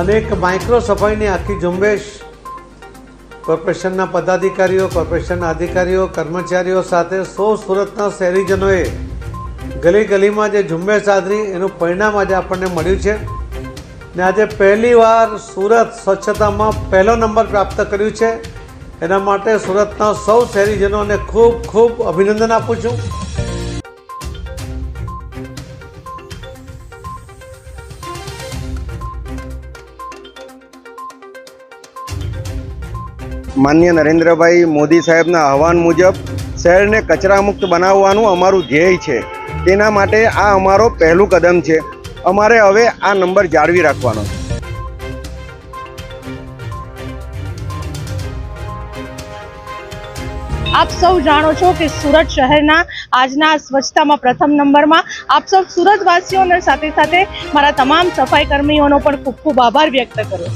अनेक माइक्रो सफाईनी आखी झुंबेश कोर्पोरेशनना पदाधिकारीओ, कोर्पोरेशनना अधिकारीओ, कर्मचारीओ साथे 100 सूरतना शहेरीजनोए गली गलीमां जे झुंबेश आदरी एनुं परिणाम आज आपणे मळ्युं छे ने आज पहली वार सूरत स्वच्छतामां पहलो नंबर प्राप्त कर्युं छे। एना माटे सूरतना सौ शहेरीजनोने खूब खूब अभिनंदन आपुं छुं। माननीय नरेन्द्रभाई मोदी साहेबना आह्वान मुजब शहर ने कचरा मुक्त बनाववानुं अमारुं ध्येय छे। तेना माटे आ अमारो पहलुं कदम छे। अमारे हवे आ नंबर जाळवी राखवानो छे। आप सब जाणो छो कि सूरत शहरना आजना स्वच्छतामां प्रथम नंबरमां आप सब सूरतवासीओने साथे साथे मारा तमाम सफाई कर्मीओनो पण खूब खूब आभार व्यक्त करो।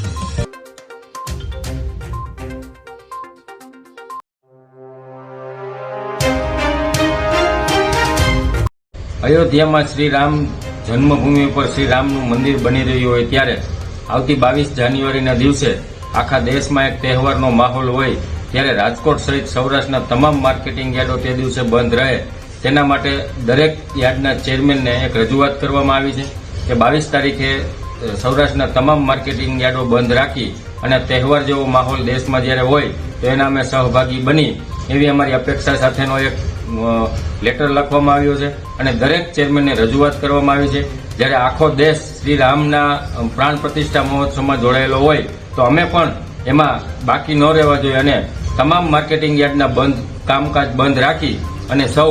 अयोध्या में श्री राम जन्मभूमि पर श्री रामनु मंदिर बनी रह्युं होय त्यारे आवती 22 जान्युआरीना दिवसे आखा देश में एक तहेवारनो माहोल होय त्यारे राजकोट सहित सौराष्ट्रना तमाम मार्केटिंग यार्डो ते दिवसे बंध रहे तेना माटे दरेक यार्डना चेरमेन ने एक रजूआत करवामां आवी छे के 22 तारीखे सौराष्ट्रना तमाम मार्केटिंग यार्डो बंध राखी अने तहेवार जेवो माहोल देश में ज्यारे होय तो एना अमे सहभागी बनी एवी अमारी अपेक्षा साथेनो एक लेटर लखवामां आव्यो छे अने दरेक चेरमेनने रजूआत करवामां आवी छे। ज्यारे आखो देश श्री रामना प्राण प्रतिष्ठा महोत्सवमां जोડાયેલો હોય तो अमे पण एमां बाकी न रहेवा जोईए अने तमाम मार्केटिंग यार्डना बंध कामकाज बंध राखी अने सौ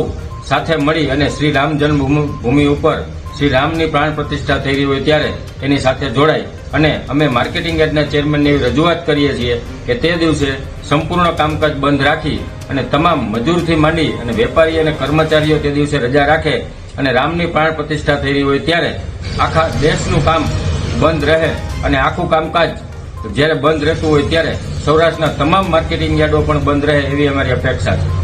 साथे मळी अने श्री राम जन्मभूमि उपर श्री रामनी प्राण प्रतिष्ठा थई रही होय त्यारे एनी साथे जोડાઈ અને અમે માર્કેટિંગ યાર્ડના ચેરમેનને એવી રજૂઆત કરીએ છીએ કે તે દિવસે સંપૂર્ણ કામકાજ બંધ રાખી અને તમામ મજૂરથી માંડી અને વેપારી અને કર્મચારીઓ તે દિવસે રજા રાખે અને રામની પ્રાણ પ્રતિષ્ઠા થઈ રહી હોય ત્યારે આખા દેશનું કામ બંધ રહે અને આખું કામકાજ જ્યારે બંધ રહેતું હોય ત્યારે સૌરાષ્ટ્રના તમામ માર્કેટિંગ યાર્ડો પણ બંધ રહે એવી અમારી અપેક્ષા છે।